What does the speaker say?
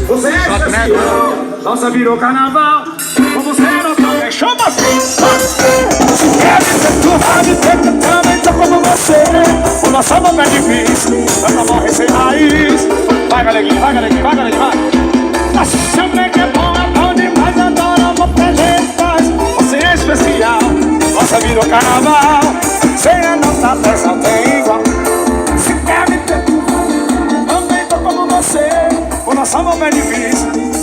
Você é especial, nossa virou carnaval. Com você não toca, chama assim. Quer dizer, tu vai dizer que eu também tô como você. O nosso amor é difícil, nós morrer sem raiz. Vai, galeguinho, vai, galeguinho, vai, galeguinho, vai. Nossa, também que é bom demais, adoro amor que a gente faz. Você é especial, nossa virou carnaval. Sem a nossa festa tem igual. Se quer me ter, também tô como você. O nosso amor é difícil.